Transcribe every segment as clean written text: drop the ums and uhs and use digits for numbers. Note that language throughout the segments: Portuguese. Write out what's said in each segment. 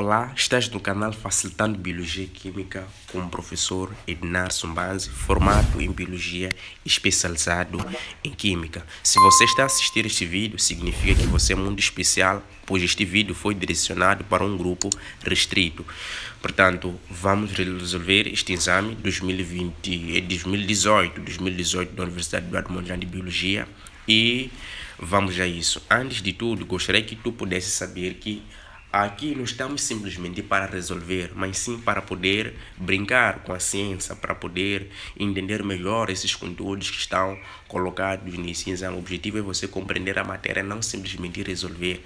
Olá, estás no canal Facilitando Biologia e Química com o professor Ednar Sumbanzi, formado em Biologia e especializado em Química. Se você está a assistir este vídeo, significa que você é muito especial, pois este vídeo foi direcionado para um grupo restrito. Portanto, vamos resolver este exame 2018 da Universidade Eduardo Mondlane de Biologia e vamos a isso. Antes de tudo, gostaria que tu pudesse saber que aqui não estamos simplesmente para resolver, mas sim para poder brincar com a ciência, para poder entender melhor esses conteúdos que estão colocados nesse exame. O objetivo é você compreender a matéria, não simplesmente resolver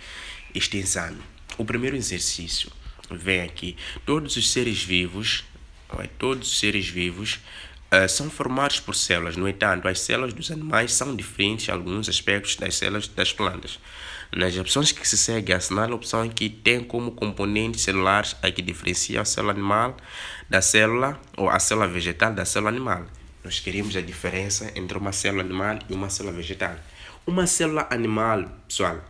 este exame. O primeiro exercício vem aqui. Todos os seres vivos são formados por células. No entanto, as células dos animais são diferentes em alguns aspectos das células das plantas. Nas opções que se segue, assinale a opção que tem como componentes celulares a que diferencia a célula animal da célula, ou a célula vegetal da célula animal. Nós queremos a diferença entre uma célula animal e uma célula vegetal. Uma célula animal, pessoal,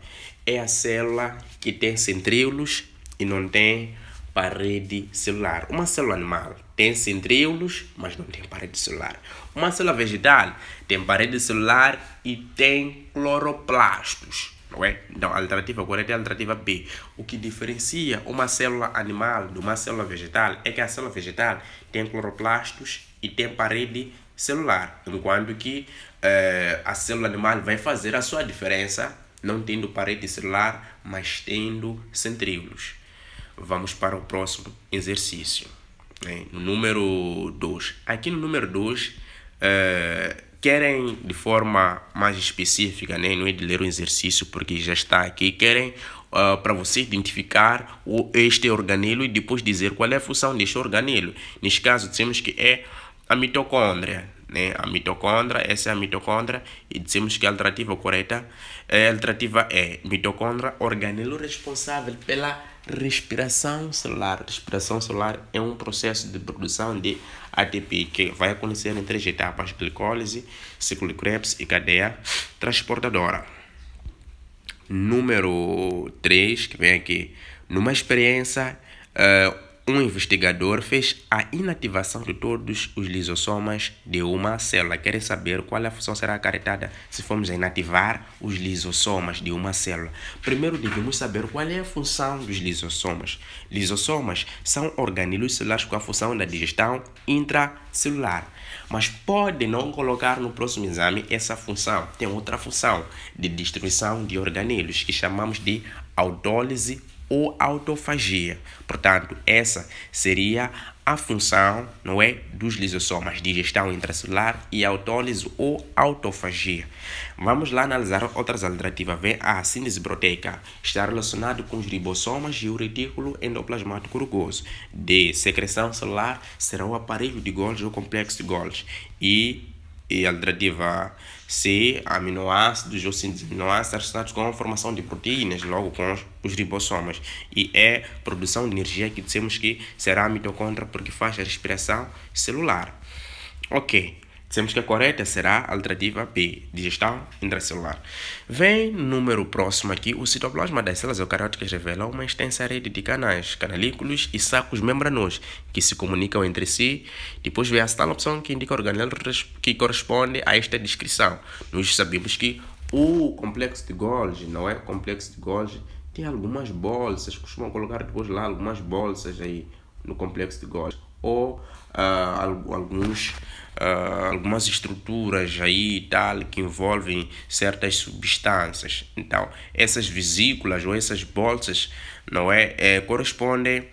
é a célula que tem centríolos e não tem parede celular. Uma célula animal tem centríolos, mas não tem parede celular. Uma célula vegetal tem parede celular e tem cloroplastos. Não é? Então, a alternativa correta é a alternativa B. O que diferencia uma célula animal de uma célula vegetal é que a célula vegetal tem cloroplastos e tem parede celular, enquanto que a célula animal vai fazer a sua diferença não tendo parede celular, mas tendo centríolos. Vamos para o próximo exercício. No número 2. Aqui no número 2, querem de forma mais específica, não é de ler o exercício porque já está aqui, querem para você identificar este organelo e depois dizer qual é a função deste organelo. Neste caso, dizemos que é a mitocôndria. A mitocôndria, essa é a mitocôndria, e dizemos que a alternativa correta é a alternativa E. Mitocôndria, organelo responsável pela respiração celular. Respiração celular é um processo de produção de ATP que vai acontecer em 3 etapas: glicólise, ciclo de Krebs e cadeia transportadora. Número 3, que vem aqui. Numa experiência, um investigador fez a inativação de todos os lisossomas de uma célula. Querem saber qual a função será acarretada se formos a inativar os lisossomas de uma célula. Primeiro devemos saber qual é a função dos lisossomas. Lisossomas são organelos celulares com a função da digestão intracelular. Mas pode não colocar no próximo exame essa função. Tem outra função de distribuição de organelos que chamamos de autólise ou autofagia. Portanto, essa seria a função, não é, dos lisossomas: digestão intracelular e autólise ou autofagia. Vamos lá analisar outras alternativas. Vem a síntese proteica, está relacionado com os ribossomas e o retículo endoplasmático rugoso. D. Secreção celular será o aparelho de Golgi ou complexo de Golgi. E a alternativa C, aminoácidos ou síntese de aminoácidos relacionados com a formação de proteínas, logo com os ribossomas. E é produção de energia, que dissemos que será a mitocôndria porque faz a respiração celular. Ok, dissemos que a correta será a alternativa B, digestão intracelular. Vem no número próximo aqui. O citoplasma das células eucarióticas revela uma extensa rede de canais, canalículos e sacos membranosos que se comunicam entre si. Depois vem a tal opção que indica o organelo que corresponde a esta descrição. Nós sabemos que o complexo de Golgi, não é? O complexo de Golgi tem algumas bolsas, costumam colocar depois lá algumas bolsas aí no complexo de Golgi, ou algumas estruturas aí e tal que envolvem certas substâncias. Então, essas vesículas ou essas bolsas, não é, correspondem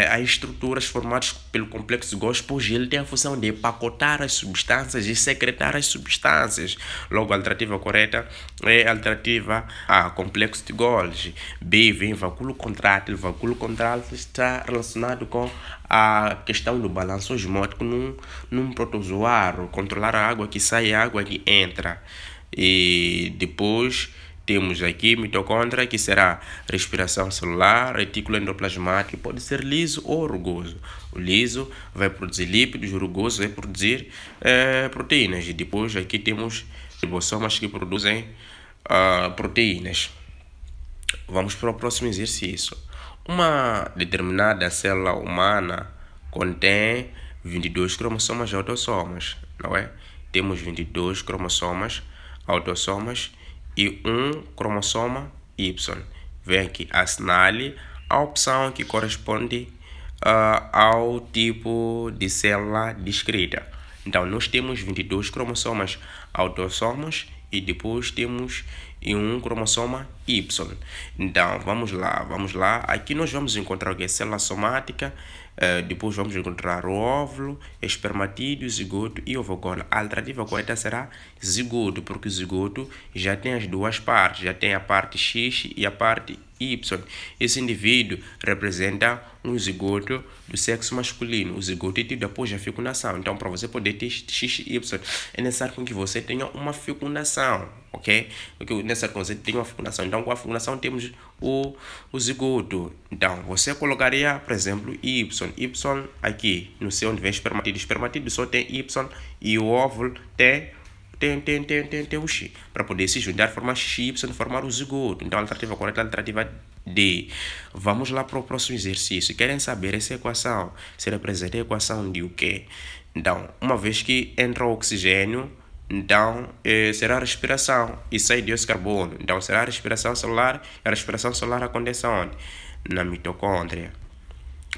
a estruturas formadas pelo complexo de Golgi, pois ele tem a função de empacotar as substâncias e secretar as substâncias. Logo, a alternativa correta é a alternativa A, complexo de Golgi. B, vem vacúolo contrátil. Vacúolo contrátil está relacionado com a questão do balanço osmótico num protozoário, controlar a água que sai e a água que entra. E depois temos aqui mitocôndria, que será respiração celular, retículo endoplasmático, pode ser liso ou rugoso. O liso vai produzir lípidos, o rugoso vai produzir proteínas. E depois aqui temos ribossomas que produzem proteínas. Vamos para o próximo exercício. Uma determinada célula humana contém 22 cromossomas autossomas, não é? Temos 22 cromossomas autossomas e um cromossoma Y. Vem aqui, assinale a opção que corresponde ao tipo de célula descrita. Então, nós temos 22 cromossomas autossomos e depois temos um cromossoma Y. Então, vamos lá. Aqui nós vamos encontrar o que é célula somática, depois vamos encontrar o óvulo, espermatídeo, zigoto e ovocolo. A alternativa correta será zigoto, porque o zigoto já tem as duas partes, já tem a parte X e a parte Y. Esse indivíduo representa um zigoto do sexo masculino. O zigoto é tido após a fecundação. Então, para você poder ter X e Y, é necessário que você tenha uma fecundação, ok? Porque é necessário que você tenha uma fecundação. Então, com a fecundação temos o zigoto. Então, você colocaria, por exemplo, Y. Y aqui, no seu onde vem espermatídeo. Espermatídeo só tem Y e o óvulo tem o X. Para poder se juntar, formar X e formar o zigoto. Então, a alternativa correta é a alternativa D. Vamos lá para o próximo exercício. Querem saber essa equação? Se representa a equação de o quê? Então, uma vez que entra o oxigênio, então será a respiração e sai dióxido de carbono. Então, será a respiração celular. A respiração celular acontece onde? Na mitocôndria.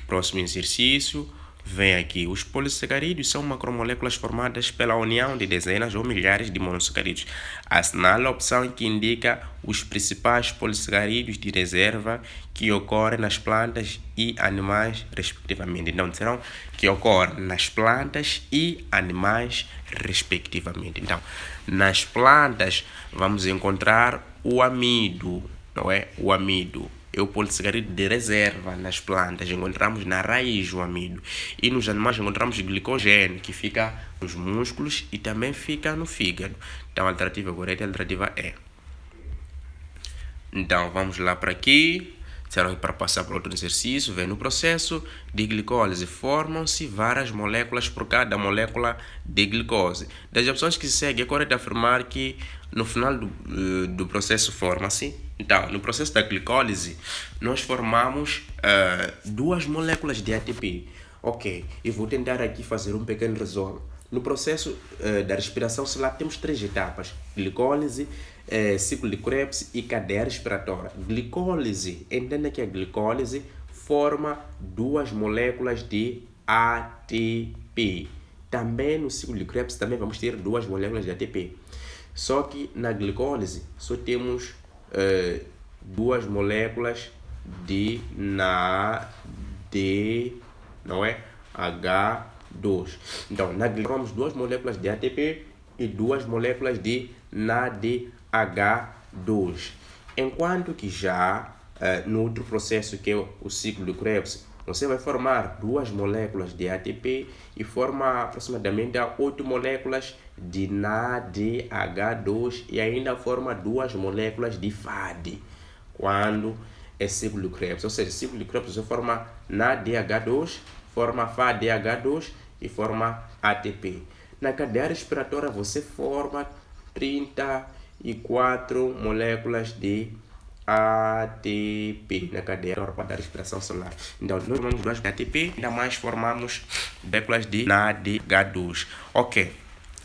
Próximo exercício. Vem aqui, os polissacarídeos são macromoléculas formadas pela união de dezenas ou milhares de monossacarídeos. Assinale a opção que indica os principais polissacarídeos de reserva que ocorrem nas plantas e animais, respectivamente. Então, serão que ocorrem nas plantas e animais, respectivamente. Então, nas plantas, vamos encontrar o amido, não é? O amido é o polissacarídeo de reserva. Nas plantas encontramos na raiz o amido. E nos animais encontramos glicogênio, que fica nos músculos e também fica no fígado. Então a alternativa correta é a alternativa E. Então vamos lá para aqui. Será para passar para outro exercício. Vem no processo de glicólise. Formam-se várias moléculas por cada molécula de glicose. Das opções que se seguem, é correto afirmar que no final do processo forma-se. Então, no processo da glicólise, nós formamos duas moléculas de ATP. Ok, eu vou tentar aqui fazer um pequeno resumo. No processo da respiração celular temos três etapas: glicólise, ciclo de Krebs e cadeia respiratória. Glicólise, entenda que a glicólise forma duas moléculas de ATP. Também no ciclo de Krebs também vamos ter duas moléculas de ATP. Só que na glicólise só temos duas moléculas de não é? H2. Então, na glicose formamos duas moléculas de ATP e duas moléculas de NADH2. Enquanto que já no outro processo, que é o ciclo de Krebs, você vai formar duas moléculas de ATP e forma aproximadamente 8 moléculas de NADH2 e ainda forma duas moléculas de FAD. Quando é ciclo de Krebs, ou seja, ciclo de Krebs você forma NADH2, forma FADH2 e forma ATP. Na cadeia respiratória você forma 34 moléculas de ATP na cadeia da respiração celular. Então, nós formamos duas de ATP, ainda mais formamos moléculas de NADH2. Ok.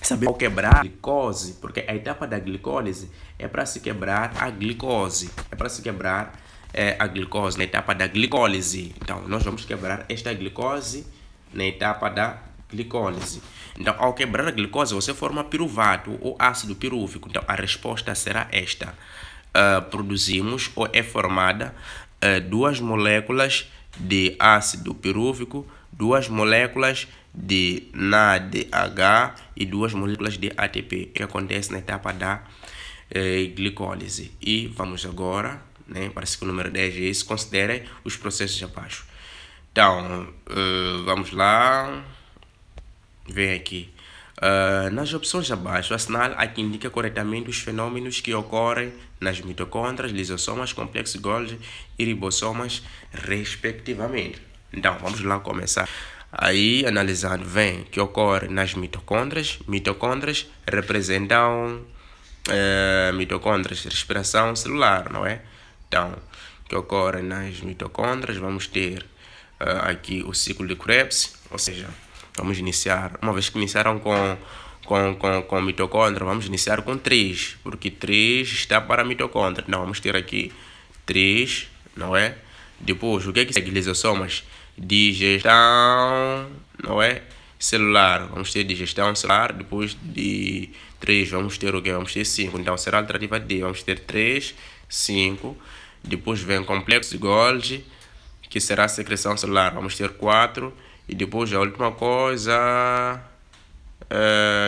Saber como quebrar a glicose, porque a etapa da glicólise é para se quebrar a glicose. É para se quebrar a glicose na etapa da glicólise. Então, nós vamos quebrar esta glicose na etapa da glicólise. Então, ao quebrar a glicose, você forma piruvato ou ácido pirúvico. Então, a resposta será esta. Produzimos ou é formada duas moléculas de ácido pirúvico, duas moléculas de NADH e duas moléculas de ATP, que acontece na etapa da glicólise. E vamos agora, parece que o número 10 é esse, considere os processos abaixo. Então, vamos lá, vem aqui. Nas opções abaixo, assinale a que indica corretamente os fenômenos que ocorrem nas mitocôndrias, lisossomas, complexos Golgi e ribossomas, respectivamente. Então, vamos lá começar. Aí, analisando, vem que ocorre nas mitocôndrias. Mitocôndrias representam mitocôndrias, respiração celular, não é? Então, que ocorrem nas mitocôndrias. Vamos ter aqui o ciclo de Krebs, ou seja, vamos iniciar, uma vez que iniciaram com mitocôndria, vamos iniciar com 3, porque 3 está para a mitocôndria. Então vamos ter aqui 3, não é? Depois, o que é que segue? Lisossomas, digestão, não é? Celular, vamos ter digestão celular. Depois de 3 vamos ter o que? Vamos ter 5, então será a alternativa D. Vamos ter 3, 5, depois vem complexo de Golgi, que será a secreção celular, vamos ter 4, e depois a última coisa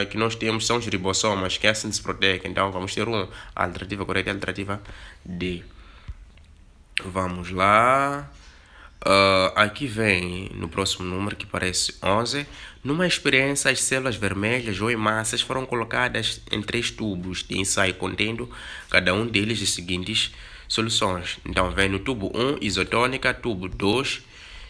que nós temos são os ribossomas, que é a síntese proteica, então vamos ter 1. A alternativa correta é a alternativa D. Vamos lá. Aqui vem no próximo número, que parece 11. Numa experiência, as células vermelhas ou hemácias foram colocadas em 3 tubos de ensaio contendo cada um deles as seguintes soluções. Então vem no tubo 1 isotônica, tubo 2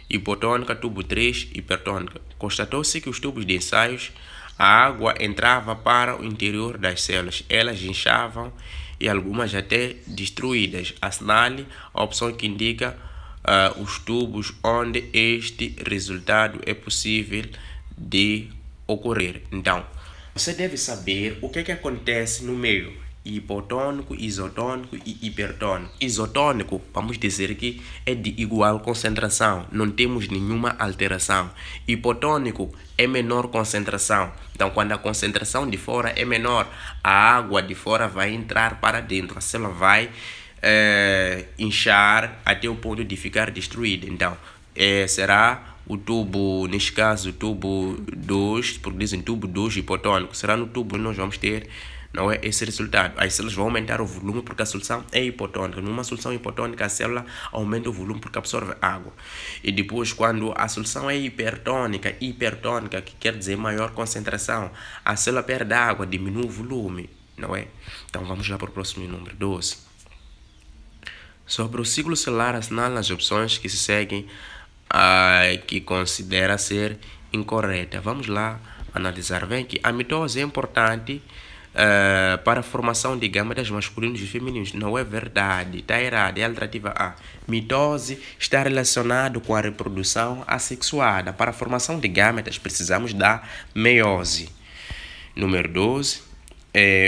hipotônica, tubo 3 hipertônica. Constatou-se que os tubos de ensaios, a água entrava para o interior das células, elas inchavam e algumas até destruídas. Assinale a opção que indica os tubos onde este resultado é possível de ocorrer. Então, você deve saber o que é que acontece no meio hipotônico, isotônico e hipertônico. Isotônico, vamos dizer que é de igual concentração, não temos nenhuma alteração. Hipotônico é menor concentração. Então, quando a concentração de fora é menor, a água de fora vai entrar para dentro, a célula vai inchar até o ponto de ficar destruída. Então, será o tubo, neste caso, o tubo 2, porque dizem tubo 2 hipotônico, será no tubo que nós vamos ter, não é, esse resultado. As células vão aumentar o volume porque a solução é hipotônica. Numa solução hipotônica, a célula aumenta o volume porque absorve água. E depois, quando a solução é hipertônica, que quer dizer maior concentração, a célula perde água, diminui o volume, não é? Então, vamos lá para o próximo número, 12. Sobre o ciclo celular, assinale as opções que se seguem que considera ser incorreta. Vamos lá analisar. Vem que a mitose é importante para a formação de gâmetas masculinos e femininos. Não é verdade, está errado. É a alternativa A. Mitose está relacionado com a reprodução assexuada. Para a formação de gâmetas precisamos da meiose. Número 12.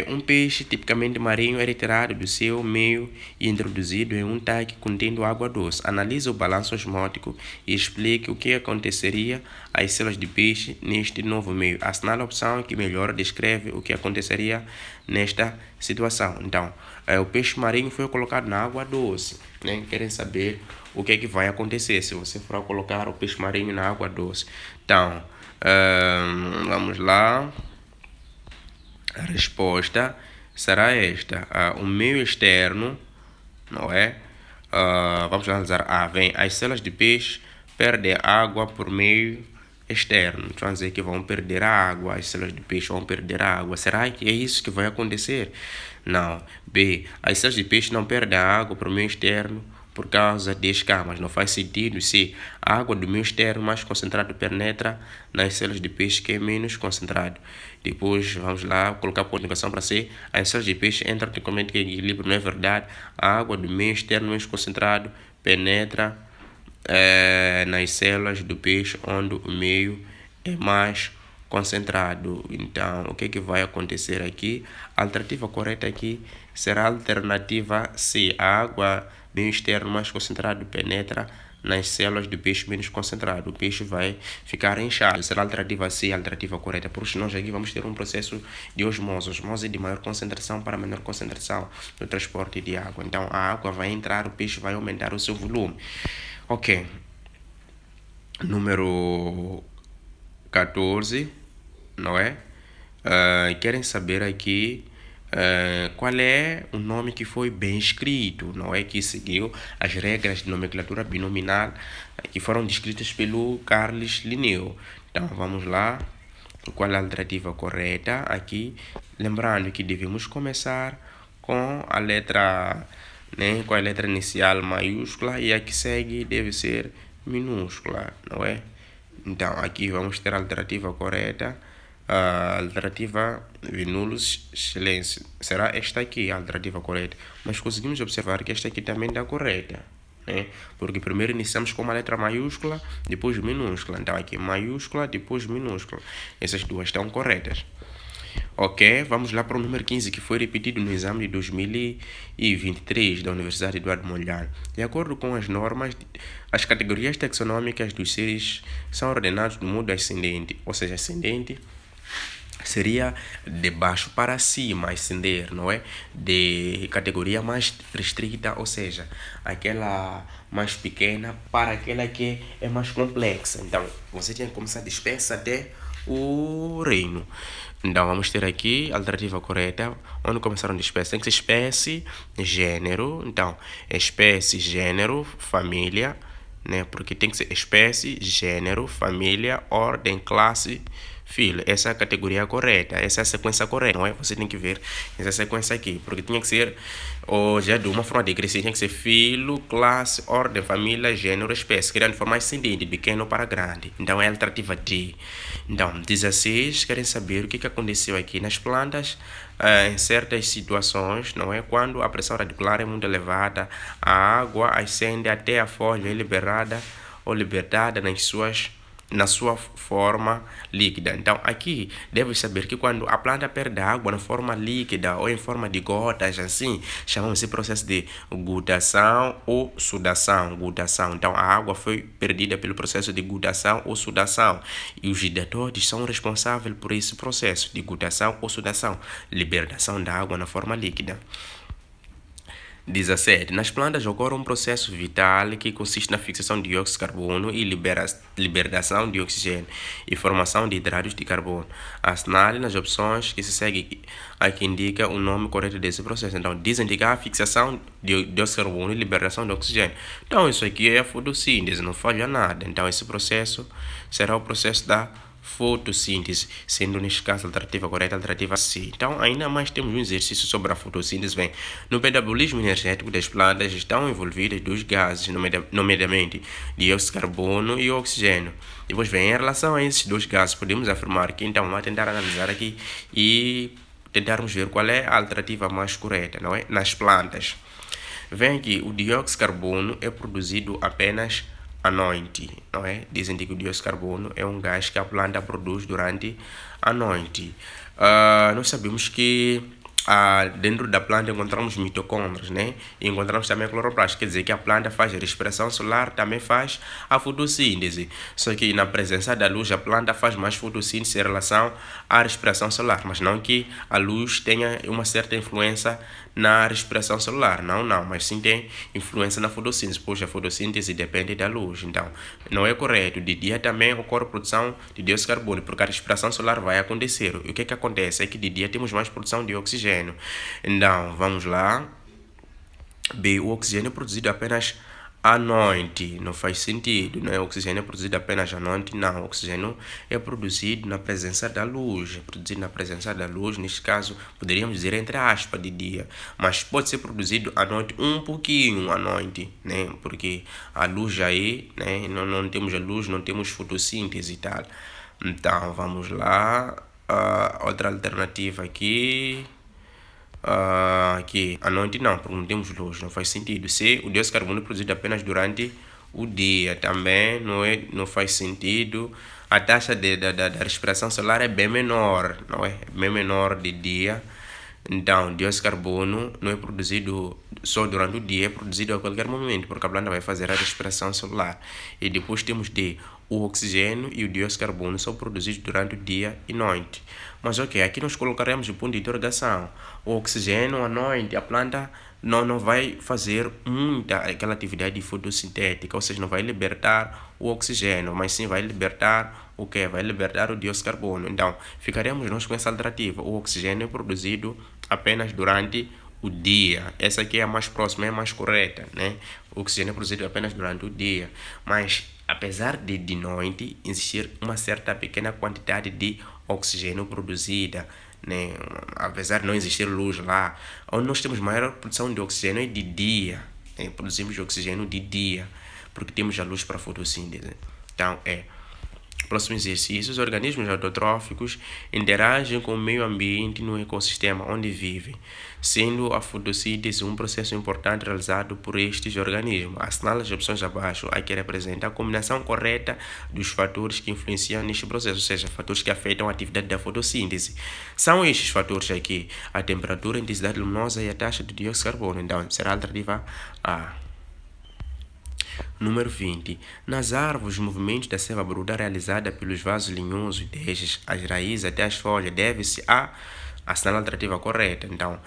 Um peixe tipicamente marinho é retirado do seu meio e introduzido em um tanque contendo água doce. Analise o balanço osmótico e explique o que aconteceria às células de peixe neste novo meio. Assinale a opção que melhor descreve o que aconteceria nesta situação. Então, o peixe marinho foi colocado na água doce, né? Querem saber o que é que vai acontecer se você for colocar o peixe marinho na água doce. Então, vamos lá. A resposta será esta. O meio externo, não é? Vamos analisar. Vem as células de peixe perdem água por meio externo. Vamos dizer que vão perder a água. As células de peixe vão perder a água. Será que é isso que vai acontecer? Não. B. As células de peixe não perdem a água por meio externo por causa de escamas. Não faz sentido se a água do meio externo mais concentrado penetra nas células de peixe que é menos concentrado. Depois, vamos lá, colocar a pontuação para C. As células de peixe entram totalmente em equilíbrio. Não é verdade. A água do meio externo menos concentrado penetra nas células do peixe onde o meio é mais concentrado. Então, o que vai acontecer aqui? A alternativa correta aqui será a alternativa C. A água meio externo mais concentrado penetra nas células do peixe menos concentrado. O peixe vai ficar inchado. Será a alternativa C, a alternativa correta. Por isso, nós aqui vamos ter um processo de osmose. Osmose de maior concentração para menor concentração no transporte de água. Então, a água vai entrar, o peixe vai aumentar o seu volume. Ok. Número 14, não é? Querem saber aqui qual é o nome que foi bem escrito, não é? Que seguiu as regras de nomenclatura binominal que foram descritas pelo Carlos Linneu. Então, vamos lá. Qual é a alternativa correta aqui? Lembrando que devemos começar com a letra, né? Com a letra inicial maiúscula e a que segue deve ser minúscula, não é? Então, aqui vamos ter a alternativa correta. A alternativa Vinulus Silêncio será esta aqui, a alternativa correta. Mas conseguimos observar que esta aqui também está correta, né? Porque primeiro iniciamos com uma letra maiúscula, depois minúscula. Então aqui maiúscula, depois minúscula. Essas duas estão corretas. Ok, vamos lá para o número 15, que foi repetido no exame de 2023 da Universidade Eduardo Mondlane. De acordo com as normas, as categorias taxonômicas dos seres são ordenados do modo ascendente, ou seja, ascendente seria de baixo para cima, ascender, não é? De categoria mais restrita, ou seja, aquela mais pequena para aquela que é mais complexa. Então, você tem que começar de espécie até o reino. Então, vamos ter aqui a alternativa correta, onde começaram de espécie. Tem que ser espécie, gênero. Então, espécie, gênero, família, né? Porque tem que ser espécie, gênero, família, ordem, classe, filho. Essa é a categoria correta, essa é a sequência correta, não é? Você tem que ver essa sequência aqui, porque tinha que ser, ou já de uma forma decrescente, tinha que ser filho, classe, ordem, família, gênero, espécie, criando de forma ascendente, de pequeno para grande. Então é a alternativa D. Então, 16, querem saber o que aconteceu aqui nas plantas em certas situações, não é? Quando a pressão radicular é muito elevada, a água ascende até a folha é liberada ou libertada na sua forma líquida. Então, aqui deve saber que quando a planta perde água na forma líquida ou em forma de gotas, assim, chamamos esse processo de gutação ou sudação. Gutação. Então, a água foi perdida pelo processo de gutação ou sudação. E os hidratantes são responsáveis por esse processo de gutação ou sudação, libertação da água na forma líquida. 17. Nas plantas ocorre um processo vital que consiste na fixação de dióxido de carbono e libertação de oxigênio e formação de hidratos de carbono. Assinale nas opções que se segue a que indica o nome correto desse processo. Então, desindicar a fixação de dióxido de carbono e liberação de oxigênio. Então, isso aqui é a fotossíntese, não falha nada. Então, esse processo será o processo da fotossíntese, sendo neste caso a alternativa correta a alternativa C. Então, ainda mais temos um exercício sobre a fotossíntese. Bem, no metabolismo energético das plantas estão envolvidos dois gases, nomeadamente dióxido de carbono e oxigênio. Depois, vem, em relação a esses dois gases, podemos afirmar que, então, vamos tentar analisar aqui e tentarmos ver qual é a alternativa mais correta, não é? Nas plantas. Vem aqui, o dióxido de carbono é produzido apenas à noite, não é? Dizem que o dióxido de carbono é um gás que a planta produz durante a noite. Nós sabemos que dentro da planta encontramos mitocôndrias, né? E encontramos também cloroplasto, quer dizer que a planta faz a respiração solar, também faz a fotossíntese. Só que na presença da luz, a planta faz mais fotossíntese em relação à respiração solar, mas não que a luz tenha uma certa influência na respiração solar, não, mas sim tem influência na fotossíntese, pois a fotossíntese depende da luz. Então, não é correto. De dia também ocorre produção de dióxido de carbono, porque a respiração solar vai acontecer. E o que acontece é que de dia temos mais produção de oxigênio. Então, vamos lá. B, o oxigênio é produzido apenas à noite. Não faz sentido, né? O oxigênio é produzido apenas à noite. Não, o oxigênio é produzido na presença da luz. É produzido na presença da luz, neste caso, poderíamos dizer entre aspas, de dia. Mas pode ser produzido à noite, um pouquinho à noite, né? Porque a luz aí, né? Não temos a luz, não temos fotossíntese e tal. Então, vamos lá. Outra alternativa aqui. Aqui, à noite não, porque não temos luz, não faz sentido. Se o dióxido de carbono é produzido apenas durante o dia, também não faz sentido. A taxa da respiração solar é bem menor, não é? Bem menor de dia. Então, o dióxido de carbono não é produzido só durante o dia, é produzido a qualquer momento, porque a planta vai fazer a respiração solar. E depois temos o oxigênio e o dióxido de carbono são produzidos durante o dia e noite. Mas ok, aqui nós colocaremos o ponto de interrogação. O oxigênio à noite, a planta não vai fazer muita aquela atividade fotossintética, ou seja, não vai libertar o oxigênio, mas sim vai libertar o que? Vai libertar o dióxido de carbono. Então, ficaremos nós com essa alternativa. O oxigênio é produzido apenas durante o dia. Essa aqui é a mais próxima, é a mais correta, né? O oxigênio é produzido apenas durante o dia. Mas, apesar de noite existir uma certa pequena quantidade de oxigênio produzida, né? Apesar de não existir luz lá, onde nós temos maior produção de oxigênio é de dia, né? Produzimos oxigênio de dia, porque temos a luz para a fotossíntese. Então, Próximo exercício. Os organismos autotróficos interagem com o meio ambiente no ecossistema onde vivem, sendo a fotossíntese um processo importante realizado por estes organismos. Assinala as opções abaixo, aqui representa a combinação correta dos fatores que influenciam neste processo, ou seja, fatores que afetam a atividade da fotossíntese. São estes fatores aqui: a temperatura, a intensidade luminosa e a taxa de dióxido de carbono. Então, será a alternativa A. Número 20. Nas árvores, o movimento da seiva bruta realizada pelos vasos linhosos, desde as raízes até as folhas, deve-se a assinar a alternativa correta. Então,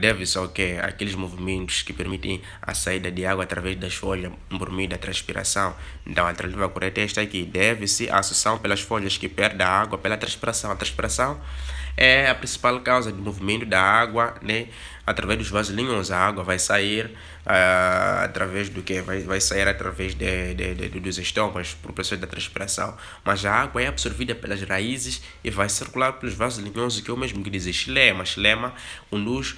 deve-se ao quê? Aqueles movimentos que permitem a saída de água através das folhas por meio da transpiração. Então, a alternativa correta é esta aqui. Deve-se à sucção pelas folhas que perdem a água pela transpiração. A transpiração é a principal causa do movimento da água, né, através dos vasos linhosos. A água vai sair através do que? Vai sair através dos estômagos, por processo da transpiração. Mas a água é absorvida pelas raízes e vai circular pelos vasos linhosos, que é o mesmo que dizer xilema. Xilema conduz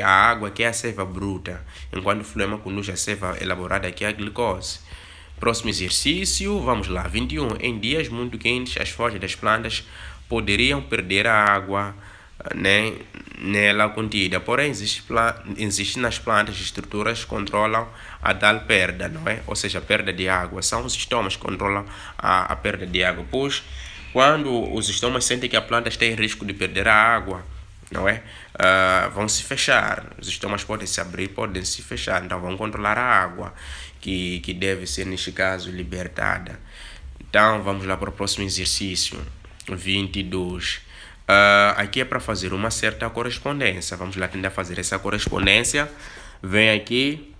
a água, que é a seiva bruta, enquanto o flema conduz a seiva elaborada, que é a glicose. Próximo exercício, vamos lá. 21. Em dias muito quentes, as folhas das plantas poderiam perder a água, né, nela contida. Porém, existem nas plantas estruturas que controlam a tal perda, não é? Ou seja, a perda de água. São os estomas que controlam a perda de água. Pois, quando os estomas sentem que a planta está em risco de perder a água, não é? Vão se fechar. Os estomas podem se abrir, podem se fechar. Então, vão controlar a água que deve ser, neste caso, libertada. Então, vamos lá para o próximo exercício. 22. Aqui é para fazer uma certa correspondência. Vamos lá tentar fazer essa correspondência. Vem aqui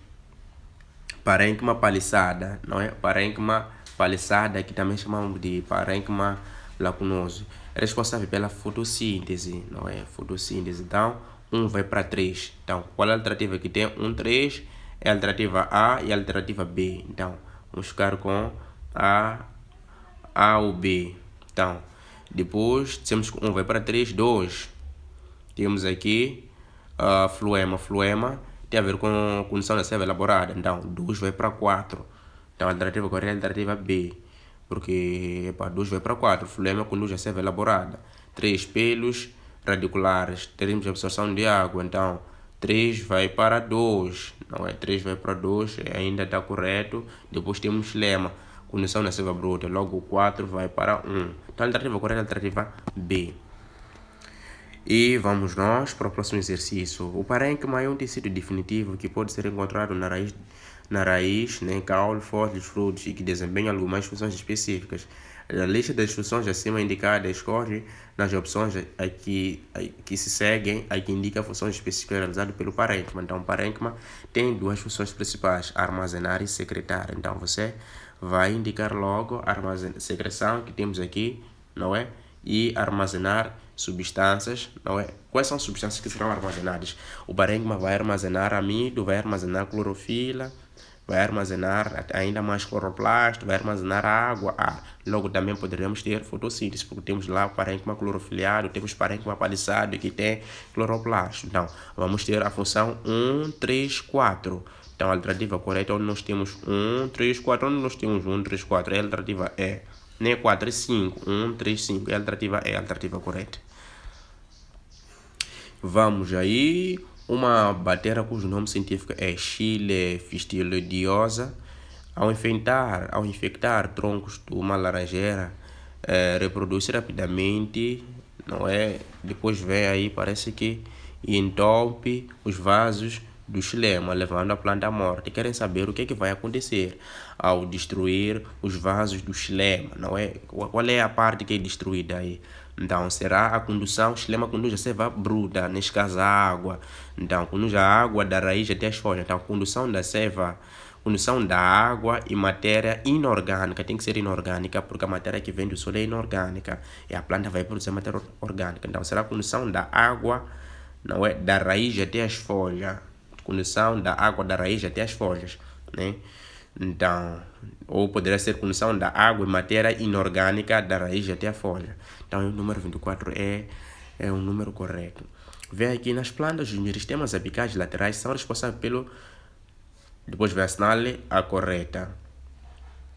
parênquima paliçada, não é? Parênquima paliçada, que também chamamos de parênquima lacunoso. É responsável pela fotossíntese, não é? Fotossíntese. Então, 1 vai para 3. Então, qual é a alternativa que tem? 1, 3 é a alternativa A e a alternativa B. Então, vamos ficar com A ou B. Então, depois, temos que 1 vai para 3, 2. Temos aqui fluema. Fluema tem a ver com a condição da seiva elaborada. Então, 2 vai para 4. Então, a alternativa correta é a alternativa B. Porque 2 vai para 4. Fluema conduz a seiva elaborada. 3 pelos radiculares. Teremos absorção de água. Então, 3 vai para 2. Não é? 3 vai para 2. Ainda está correto. Depois temos flema. Condição da seiva bruta, logo o 4 vai para 1. Então a alternativa correta é a alternativa B. E vamos nós para o próximo exercício. O parênquima é um tecido definitivo que pode ser encontrado na raiz, né, caule, folhas, frutos e que desempenha algumas funções específicas. A lista das funções acima indicada escolhe nas opções que se seguem, a que indica funções específicas realizadas pelo parênquima. Então o parênquima tem duas funções principais: armazenar e secretar. Então você vai indicar logo a secreção que temos aqui, não é? E armazenar substâncias, não é? Quais são as substâncias que serão armazenadas? O parênquima vai armazenar amido, vai armazenar clorofila, vai armazenar ainda mais cloroplasto, vai armazenar água, ar. Logo também poderemos ter fotossíntese, porque temos lá o parênquima clorofiliado, temos o parênquima paliçado que tem cloroplasto. Então, vamos ter a função 1, 3, 4. Então, a alternativa correta, onde nós temos 1, 3, 4, onde nós temos 1, 3, 4, é a alternativa E. Nem 4 e 5, 1, 3, 5, é a alternativa E, a alternativa correta. Vamos aí, uma bactéria cujo nome científico é Xylella fastidiosa, ao infectar troncos de uma laranjeira, reproduz-se rapidamente, não é? Depois vem aí, parece que entope os vasos do xilema, levando a planta à morte. Querem saber o que vai acontecer ao destruir os vasos do xilema, não é? Qual é a parte que é destruída aí? Então, será a condução, o xilema conduz a seiva bruta, neste caso a água. Então, conduz a água da raiz até as folhas. Então, a condução da seiva, condução da água e matéria inorgânica, tem que ser inorgânica, porque a matéria que vem do solo é inorgânica, e a planta vai produzir matéria orgânica. Então, será a condução da água, não é? Da raiz até as folhas. Condução da água da raiz até as folhas, né? Então, ou poderia ser condução da água e matéria inorgânica da raiz até a folha. Então, o número 24 é um número correto. Vê aqui nas plantas, os meristemas apicais laterais são responsáveis pelo... Depois vai assinar a correta.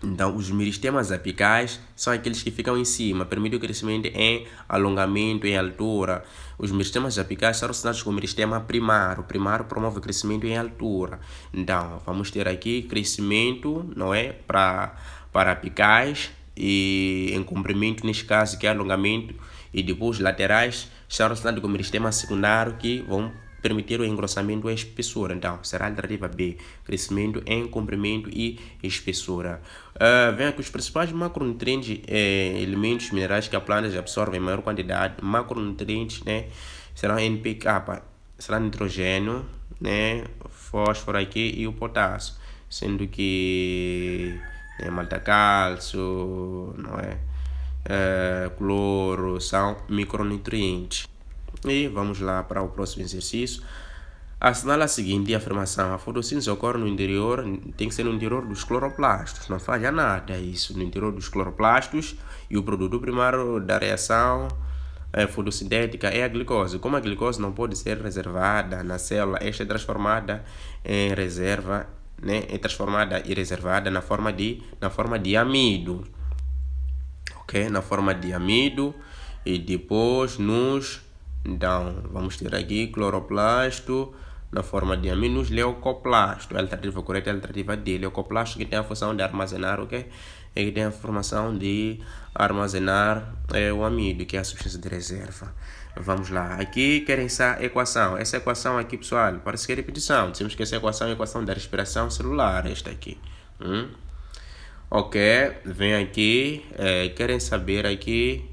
Então, os meristemas apicais são aqueles que ficam em cima, permitem o crescimento em alongamento, em altura. Os meristemas apicais são relacionados com o meristema primário. O primário promove o crescimento em altura. Então, vamos ter aqui crescimento, não é? Para apicais e em comprimento, neste caso, que é alongamento. E depois, laterais são relacionados com o meristema secundário, que vão permitir o engrossamento e espessura. Então, será a alternativa B, crescimento em comprimento e espessura. Vem aqui os principais macronutrientes, elementos minerais que a planta absorve em maior quantidade. Macronutrientes, né, serão NPK, será nitrogênio, né, fósforo aqui e o potássio, sendo que malta cálcio, não é, cloro são micronutrientes. E vamos lá para o próximo exercício. Assinala a seguinte afirmação: a fotossíntese ocorre no interior, tem que ser no interior dos cloroplastos. Não falha nada isso, no interior dos cloroplastos. E o produto primário da reação fotossintética é a glicose. Como a glicose não pode ser reservada na célula, esta é transformada em reserva, né? É transformada e reservada na forma de amido. Ok? Na forma de amido. E depois então, vamos ter aqui cloroplasto na forma de aminos, leucoplasto. A alternativa correta é a alternativa D. Leucoplasto que tem a função de armazenar, ok? E que tem a formação de armazenar o amido, que é a substância de reserva. Vamos lá. Aqui querem essa equação. Essa equação aqui, pessoal, parece que é repetição. Temos que essa equação é a equação da respiração celular, esta aqui. Ok, vem aqui. Querem saber aqui.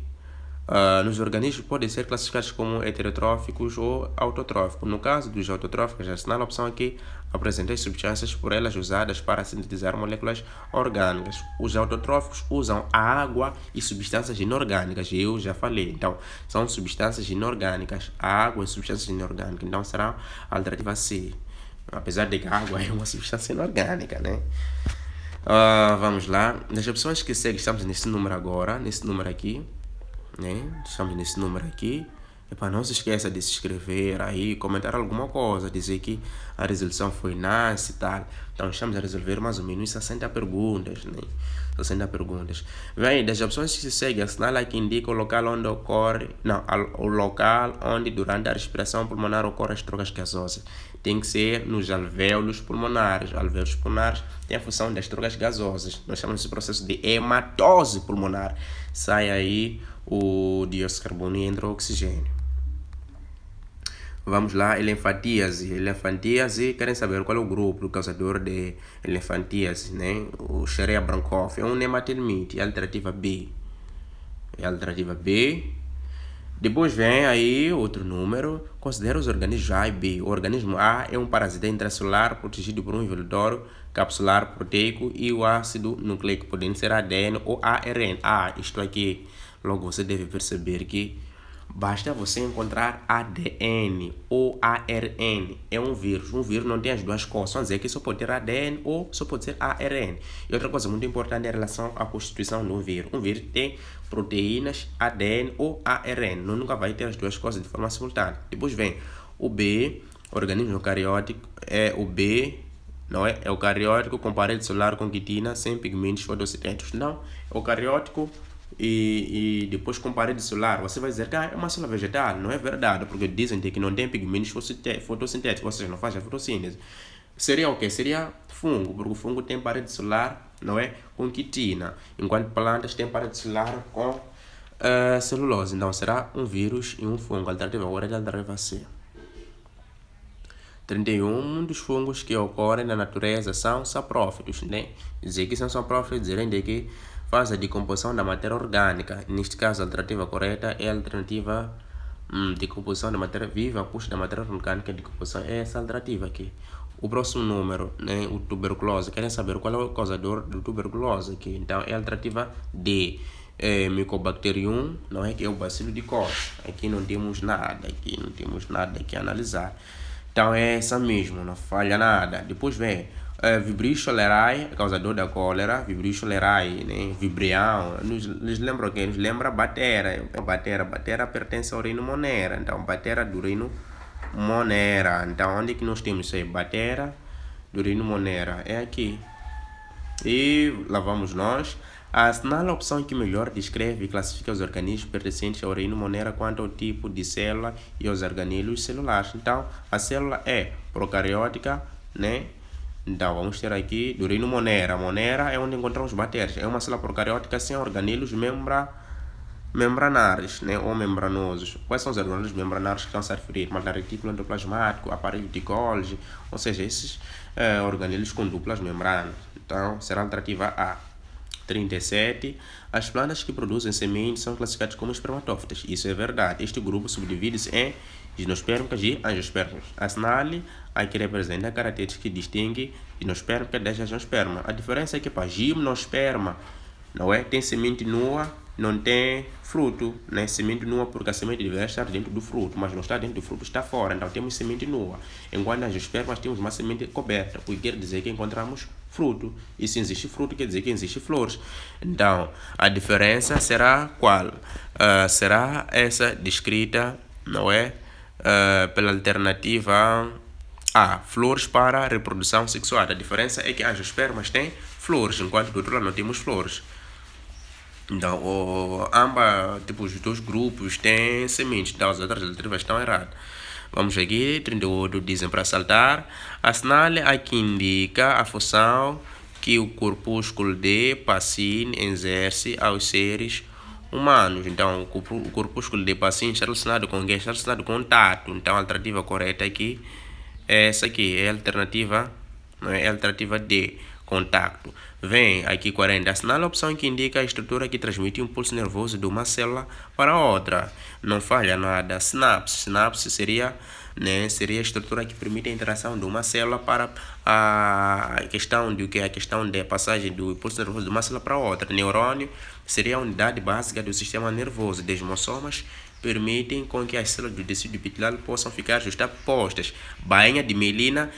Nos organismos podem ser classificados como heterotróficos ou autotróficos. No caso dos autotróficos, assinala a opção aqui, apresenta as substâncias por elas usadas para sintetizar moléculas orgânicas. Os autotróficos usam a água e substâncias inorgânicas, eu já falei. Então, são substâncias inorgânicas, a água e substâncias inorgânicas. Então, será a alternativa C. Apesar de que a água é uma substância inorgânica, né? Vamos lá. Das opções que seguem, estamos nesse número agora, nesse número aqui. Né? Estamos nesse número aqui. Não se esqueça de se inscrever aí, comentar alguma coisa, dizer que a resolução foi nice e tal. Então estamos a resolver mais ou menos 60 perguntas, né? 60 perguntas. Bem, das opções que se seguem, assinala que indica o local onde ocorre, o local onde durante a respiração pulmonar ocorrem as trocas gasosas. Tem que ser nos alvéolos pulmonares. Alvéolos pulmonares têm a função das trocas gasosas. Nós chamamos esse processo de hematose pulmonar. Sai aí o dióxido de carbono e entra o oxigênio. Vamos lá, elefantíase. Elefantíase, querem saber qual é o grupo do causador de elefantíase, né? O Escherichia brancoff é um nematilmite, é a alternativa B. É a alternativa B. Depois vem aí outro número, considera os organismos A e B. O organismo A é um parasita intracelular protegido por um envoltório capsular proteico e o ácido nucleico, podendo ser ADN ou ARN. Isto aqui, logo você deve perceber que basta você encontrar ADN ou ARN. É um vírus. Um vírus não tem as duas coisas. Vamos dizer que só pode ter ADN ou só pode ser ARN. E outra coisa muito importante é em relação à constituição do vírus. Um vírus tem proteínas, ADN ou ARN. Não nunca vai ter as duas coisas de forma simultânea. Depois vem o B, organismo eucariótico. É o B, não é? Eucariótico com parede celular com quitina sem pigmentos fotossintéticos. Não, eucariótico e depois com parede celular. Você vai dizer que é uma célula vegetal. Não é verdade, porque dizem que não tem pigmentos fotossintéticos, ou seja, não faz a fotossíntese. Seria o quê? Seria fungo, porque o fungo tem parede celular, não é? Com quitina, enquanto plantas têm parede celular com celulose. Então será um vírus e um fungo. A alternativa agora é a alternativa C. 31 dos fungos que ocorrem na natureza são saprófitos, né? Dizer que são saprófitos, dizerem de que faz a decomposição da matéria orgânica. Neste caso, a alternativa correta é a alternativa decomposição da matéria viva, custo da matéria orgânica, decomposição é essa alternativa aqui. O próximo número, né, o tuberculose. Querem saber qual é o causador do tuberculose aqui? Então, é a alternativa D. Mycobacterium, não é, que é o bacilo de Koch. Aqui não temos nada, aqui a analisar. Então é essa mesmo, não falha nada. Depois vem Vibrio cholerae, causador da cólera. Vibrio cholerae, né? Vibrião, nos lembra o quê? Nos lembra Batera. Batera pertence ao reino Monera. Então Batera do reino Monera. Então onde que nós temos isso aí? Batera do reino Monera. É aqui. E lá vamos nós. Assinala a opção que melhor descreve e classifica os organismos pertencentes ao reino Monera quanto ao tipo de célula e aos organelos celulares. Então, a célula é procariótica, né? Então, vamos ter aqui do reino Monera. Monera é onde encontramos bactérias. É uma célula procariótica sem organelos membranares, né, ou membranosos. Quais são os organelos membranares que estão a se referir? Matéria retículo endoplasmático, aparelho de Golgi, ou seja, esses organelos com duplas membranas. Então, será a alternativa A. 37. As plantas que produzem sementes são classificadas como espermatófitas. Isso é verdade. Este grupo subdivide-se em gimnospermicas e angiospermas. Assinale a que representa a característica que distingue gimnospermica da angiosperma. A diferença é que para gimnosperma, não é? Tem semente nua, não tem fruto, né? Semente nua porque a semente deve estar dentro do fruto, mas não está dentro do fruto, está fora. Então temos semente nua. Enquanto nas espermas temos uma semente coberta, o que quer dizer que encontramos fruto. E se existe fruto, quer dizer que existe flores. Então, a diferença será qual? Será essa descrita, não é? Pela alternativa A, flores para reprodução sexual. A diferença é que as espermas têm flores, enquanto do outro lado não temos flores. Então, ambos tipos, os dois grupos têm sementes, então as outras alternativas estão erradas. Vamos aqui, 38 dizem para saltar. Assinale a que indica a função que o corpúsculo de Pacini exerce aos seres humanos. Então, o corpúsculo de Pacini está relacionado com quem? Está relacionado com o tato. Então, a alternativa correta aqui é essa aqui, é a alternativa, não é? É a alternativa D, contacto. Vem aqui 40, assinala a opção que indica a estrutura que transmite o impulso nervoso de uma célula para outra. Não falha nada. Sinapse. Sinapse seria, né, seria a estrutura que permite a interação de uma célula para a questão de o que é a questão da passagem do impulso nervoso de uma célula para outra. Neurônio seria a unidade básica do sistema nervoso. Desmossomas permitem com que as células do tecido epitelial possam ficar justapostas. Bainha de mielina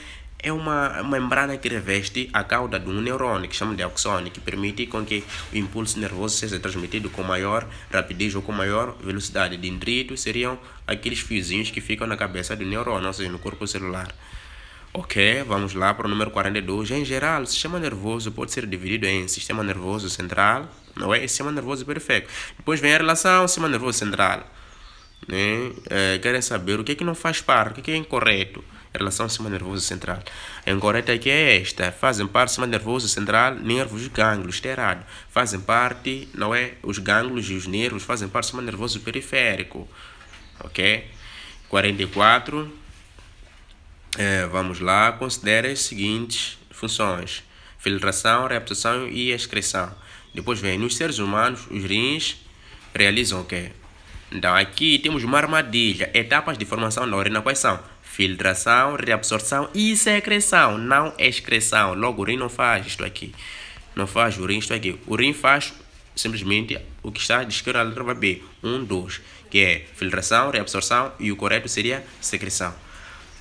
é uma membrana que reveste a cauda de um neurônio, que chama de axônio, que permite com que o impulso nervoso seja transmitido com maior rapidez ou com maior velocidade. Dendritos seriam aqueles fiozinhos que ficam na cabeça do neurônio, ou seja, no corpo celular. Ok, vamos lá para o número 42. Em geral, o sistema nervoso pode ser dividido em sistema nervoso central, não é? E sistema nervoso periférico. Depois vem a relação sistema nervoso central. Né? Querem saber o que é que não faz parte, o que é incorreto em relação ao sistema nervoso central. A incorreta aqui é esta: fazem parte do sistema nervoso central nervos e gânglios. Está errado. Fazem parte, não é? Os gânglios e os nervos fazem parte do sistema nervoso periférico. Ok? 44. Vamos lá. Considere as seguintes funções: filtração, reabsorção e excreção. Depois vem nos seres humanos, os rins realizam o quê? Então aqui temos uma armadilha. Etapas de formação da urina quais são? Filtração, reabsorção e secreção, não excreção. Logo o rim não faz isto aqui. Não faz o rim isto aqui. O rim faz simplesmente o que está descrito na letra B. 1, 2, que é filtração, reabsorção e o correto seria secreção.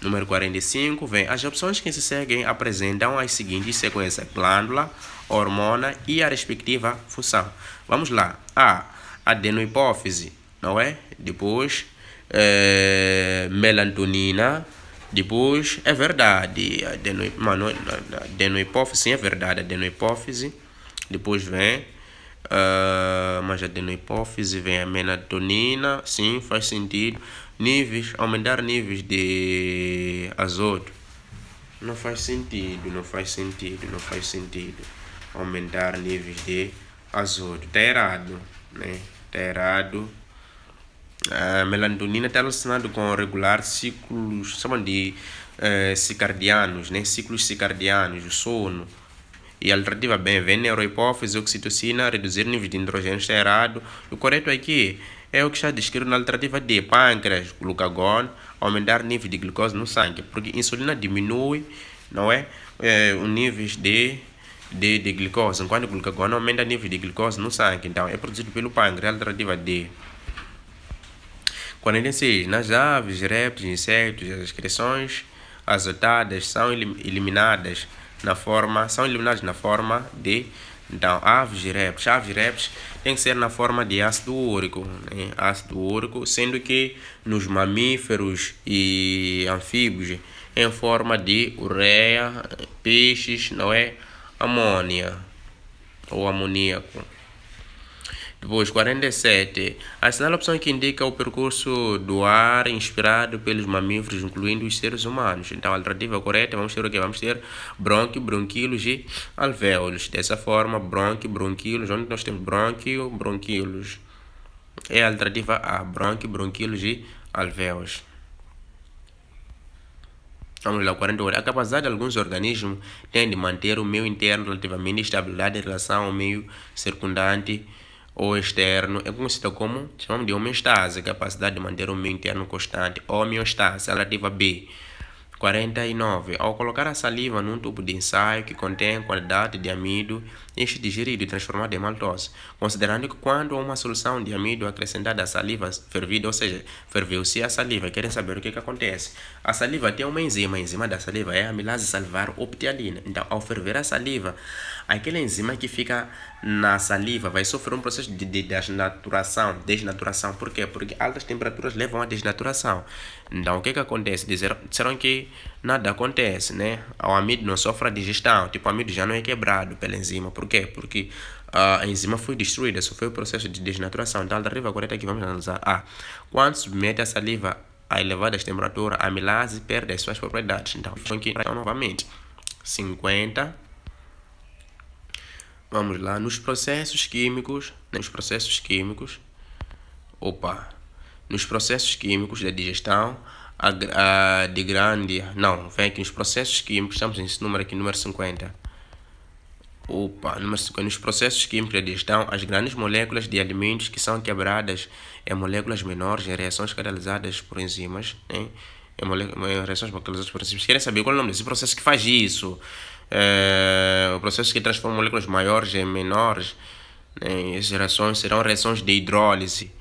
Número 45 vem: as opções que se seguem apresentam as seguintes sequências: glândula, hormona e a respectiva função. Vamos lá. A. Adenohipófise, não é? Depois, melatonina. Depois, é verdade. Adenohipófise, sim, é verdade. Adenohipófise. Depois vem, mas adenohipófise vem a melatonina. Sim, faz sentido. Níveis, aumentar níveis de azoto. Não faz sentido, não faz sentido, não faz sentido. Aumentar níveis de azoto. Está errado, né? Está errado. A melatonina está relacionada com regular ciclos, chamam de circadianos, né? Ciclos circadianos, o sono. E a alternativa B vem neurohipófise, oxitocina, reduzir níveis de nitrogênio. Está errado. O correto aqui é o que está descrito na alternativa D, pâncreas, glucagon, aumentar nível de glicose no sangue, porque a insulina diminui, não é? Os níveis de glicose, enquanto o glucagon aumenta o nível de glicose no sangue. Então, é produzido pelo pâncreas, a alternativa D. 46. Nas aves, répteis, insetos, as excreções azotadas são eliminadas na forma de. Então, aves e répteis tem que ser na forma de ácido úrico, né? Ácido úrico, sendo que nos mamíferos e anfíbios em forma de ureia, peixes, não é? Amônia. ou amoníaco. Depois, 47. Assinala a opção que indica o percurso do ar inspirado pelos mamíferos, incluindo os seres humanos. Então, a alternativa correta, vamos ter o quê? Vamos ter brônquio, bronquíolos e alvéolos. Dessa forma, brônquio, bronquíolos. Onde nós temos brônquio, bronquíolos? É a alternativa A, brônquio, bronquíolos e alvéolos. Vamos lá, 48. A capacidade de alguns organismos tem de manter o meio interno relativamente estabilidade em relação ao meio circundante ou externo é conhecida como, chamamos de homeostase, capacidade de manter o meio interno constante, homeostase, alternativa B. 49. Ao colocar a saliva num tubo de ensaio que contém quantidade de amido, este digerido e transformado em maltose, considerando que quando uma solução de amido acrescentada à saliva fervida, ou seja, ferveu-se a saliva, querem saber o que acontece? A saliva tem uma enzima da saliva é a amilase salivar optialina. Então, ao ferver a saliva, aquela enzima que fica na saliva vai sofrer um processo de desnaturação. Por quê? Porque altas temperaturas levam à desnaturação. Então, o que acontece? Disseram que nada acontece, né? O amido não sofre a digestão, tipo, o amido já não é quebrado pela enzima. Por quê? Porque a enzima foi destruída, sofreu o processo de desnaturação. Então, a alternativa correta que vamos analisar A. Quando submete a saliva a elevadas temperaturas, a amilase perde as suas propriedades. Então, novamente, 50. Vamos lá, nos processos químicos da digestão, nos processos químicos, estamos nesse número aqui, número 50. Nos processos químicos da digestão, as grandes moléculas de alimentos que são quebradas em moléculas menores em reações catalisadas por enzimas, né? Reações catalisadas por enzimas. Querem saber qual é o nome desse processo que faz isso? O processo que transforma moléculas maiores em menores, né? Essas reações serão reações de hidrólise,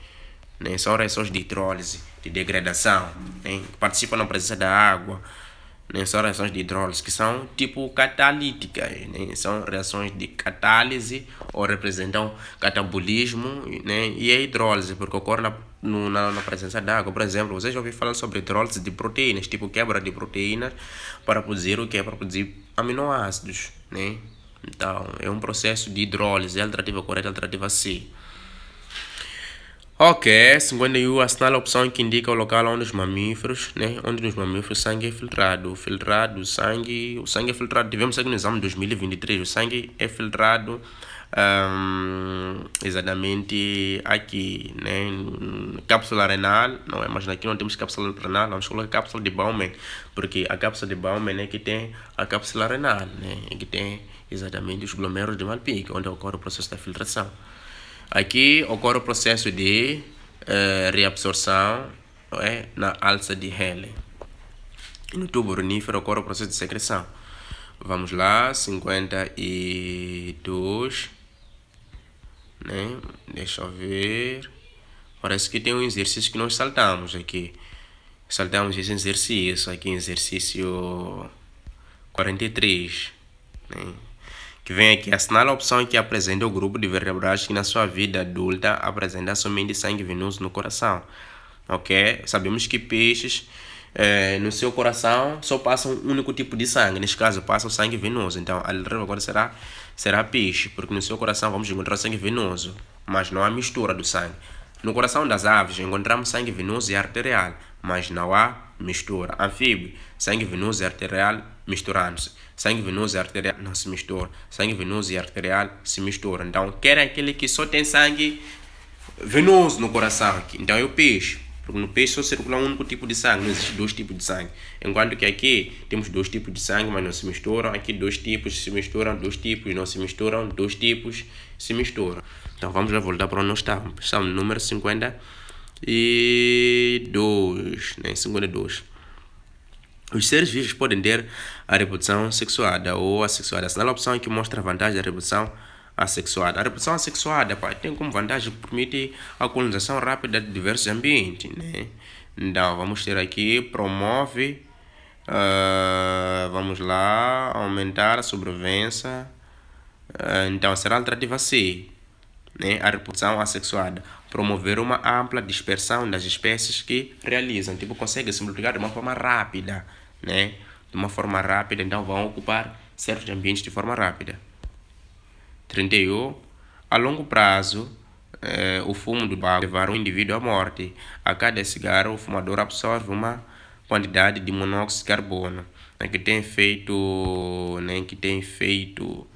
né? São reações de hidrólise, de degradação, né? Que participam na presença da água, né? São reações de hidrólise que são tipo catalíticas, né? São reações de catálise ou representam catabolismo, né? E a hidrólise porque ocorre na presença da água. Por exemplo, vocês já ouviram falar sobre hidrólise de proteínas, tipo quebra de proteínas para produzir o que? Para produzir aminoácidos, né? Então, é um processo de hidrólise. A alternativa correta é a alternativa C. Ok, 51. Assinala a opção que indica o local onde os mamíferos, né? Onde nos mamíferos o sangue é filtrado. O sangue é filtrado. Tivemos aqui no exame de 2023. O sangue é filtrado exatamente aqui, né? Cápsula renal, não é? Mas aqui não temos cápsula renal, vamos colocar cápsula de Bowman, porque a cápsula de Bowman é que tem a cápsula renal, né? É que tem exatamente os glomérulos de Malpighi, onde ocorre o processo da filtração. Aqui ocorre o processo de reabsorção, não é? Na alça de Henle. E no tubo urinífero ocorre o processo de secreção. Vamos lá, 52. Né? Deixa eu ver. Parece que tem um exercício que nós saltamos aqui. Saltamos esse exercício aqui, exercício 43. Né? Que vem aqui, assinala a opção que apresenta o grupo de vertebrados que na sua vida adulta apresenta somente sangue venoso no coração. Ok? Sabemos que peixes no seu coração só passa um único tipo de sangue. Neste caso, passa o sangue venoso. Então, a alternativa agora será peixe, porque no seu coração vamos encontrar sangue venoso, mas não há mistura do sangue. No coração das aves encontramos sangue venoso e arterial, mas não há mistura. Anfíbio, sangue venoso e arterial misturando-se. Sangue venoso e arterial não se mistura. Sangue venoso e arterial se misturam. Então, quer aquele que só tem sangue venoso no coração aqui. Então, é o peixe. Porque no peixe só circula um único tipo de sangue, não existe dois tipos de sangue. Enquanto que aqui temos dois tipos de sangue, mas não se misturam. Aqui dois tipos se misturam, dois tipos não se misturam, dois tipos se misturam. Então vamos já voltar para onde nós estamos. Estamos no número 52, né? 52. Os seres vivos podem ter a reprodução sexuada ou assexuada. Assinala a opção que mostra a vantagem da reprodução assexuada. A reprodução assexuada tem como vantagem que permite a colonização rápida de diversos ambientes, né? Então, vamos ter aqui, promove, vamos lá, aumentar a sobrevivência. Então, será a alternativa C, né? A reprodução assexuada. Promover uma ampla dispersão das espécies que realizam. Tipo, consegue se multiplicar de uma forma rápida, né? De uma forma rápida, então vão ocupar certos ambientes de forma rápida. 31. A longo prazo, o fumo do tabaco levar um indivíduo à morte. A cada cigarro, o fumador absorve uma quantidade de monóxido de carbono, que tem efeito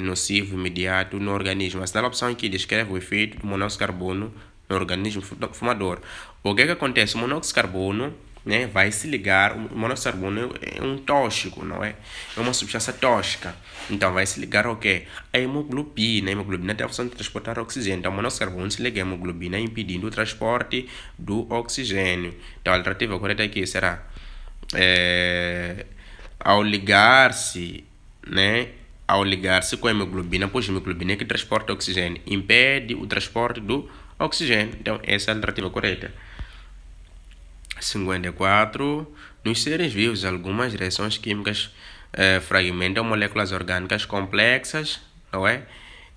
nocivo imediato no organismo. A opção aqui descreve o efeito do monóxido de carbono no organismo do fumador. O que acontece? O monóxido de carbono, vai se ligar. O monóxido de carbono é um tóxico, não é? É uma substância tóxica. Então vai se ligar ao quê? A hemoglobina. A hemoglobina tem a função de transportar oxigênio. Então o monóxido de carbono se liga à hemoglobina, impedindo o transporte do oxigênio. Então a alternativa correta aqui será ao ligar-se com a hemoglobina, pois a hemoglobina é que transporta oxigênio, impede o transporte do oxigênio. Então essa é a alternativa correta. 54. Nos seres vivos, algumas reações químicas fragmentam moléculas orgânicas complexas, não é?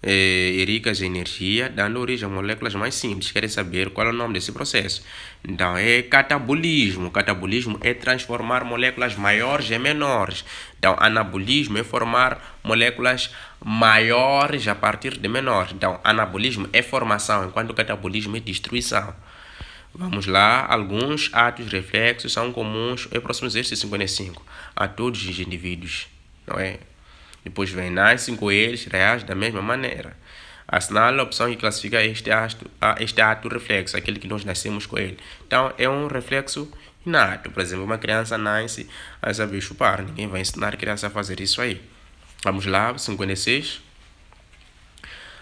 E ricas em energia, dando origem a moléculas mais simples. Querem saber qual é o nome desse processo? Então é catabolismo. Catabolismo é transformar moléculas maiores em menores. Então anabolismo é formar moléculas maiores a partir de menores. Então anabolismo é formação, enquanto catabolismo é destruição. Vamos lá, alguns atos reflexos são comuns, é próximo exercício 55, a todos os indivíduos, não é? Depois vem, nascem com eles, reagem da mesma maneira. Assinala a opção que classifica este ato reflexo, aquele que nós nascemos com ele. Então, é um reflexo inato. Por exemplo, uma criança nasce a saber chupar, ninguém vai ensinar a criança a fazer isso aí. Vamos lá, 56.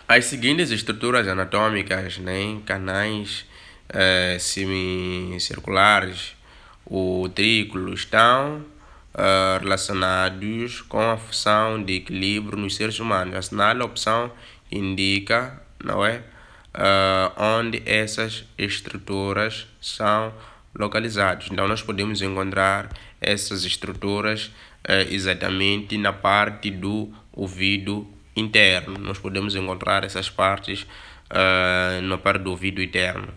As seguintes estruturas anatômicas, canais semicirculares, o triclo, estão relacionados com a função de equilíbrio nos seres humanos. Assinala a opção que indica, não é, onde essas estruturas são localizadas. Então nós podemos encontrar essas estruturas exatamente na parte do ouvido interno. Nós podemos encontrar essas partes na parte do ouvido interno,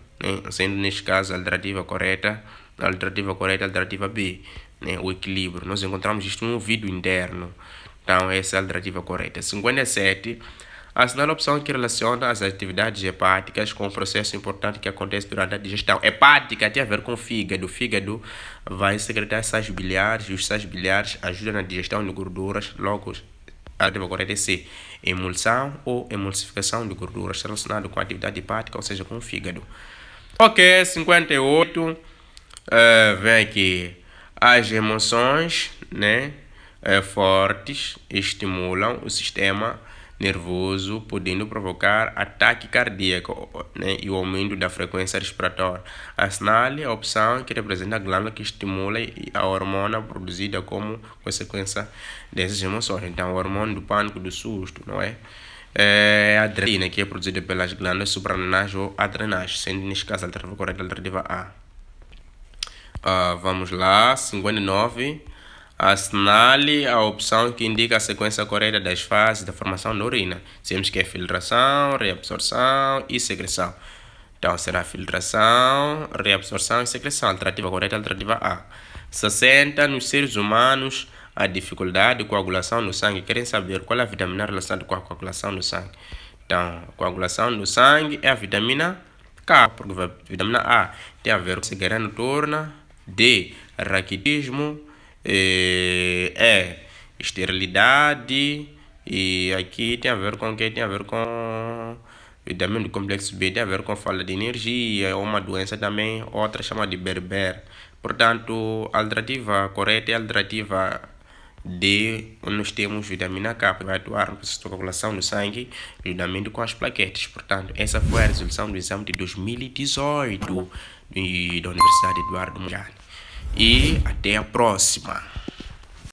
sendo neste caso a alternativa correta, a alternativa B, o equilíbrio. Nós encontramos isto no ouvido interno. Então essa é a alternativa correta. 57. Assinala a opção que relaciona as atividades hepáticas com um processo importante que acontece durante a digestão. Hepática tem a ver com o fígado. O fígado vai secretar sais biliares e os sais biliares ajudam na digestão de gorduras. Logo, a alternativa correta é C, emulsão ou emulsificação de gorduras relacionado com a atividade hepática, ou seja, com o fígado. Ok, 58. Vem aqui. As emoções, fortes estimulam o sistema nervoso, podendo provocar ataque cardíaco, e o aumento da frequência respiratória. Assinale a opção que representa a glândula que estimula a hormona produzida como consequência dessas emoções. Então, o hormônio do pânico, do susto, não é? A adrenalina, que é produzida pelas glândulas suprarrenais ou adrenais, sendo neste caso a alternativa correta, a alternativa A. Vamos lá, 59. Assinale a opção que indica a sequência correta das fases da formação da urina. Temos que é filtração, reabsorção e secreção. Então será filtração, reabsorção e secreção. A alternativa correta é a alternativa A. 60. Nos seres humanos, a dificuldade de coagulação no sangue. Querem saber qual é a vitamina relacionada com a coagulação no sangue? Então, a coagulação no sangue é a vitamina K, porque a vitamina A tem a ver com cegueira noturna, D, raquitismo, esterilidade, e aqui tem a ver com o que? Tem a ver com vitamina do complexo B, tem a ver com falta de energia, uma doença também, outra chamada de Berber. Portanto, a alternativa correta é a alternativa D, onde nós temos vitamina K, que vai atuar no processo de coagulação do sangue, juntamente com as plaquetas. Portanto, essa foi a resolução do exame de 2018 da Universidade Eduardo Mondlane. E até a próxima.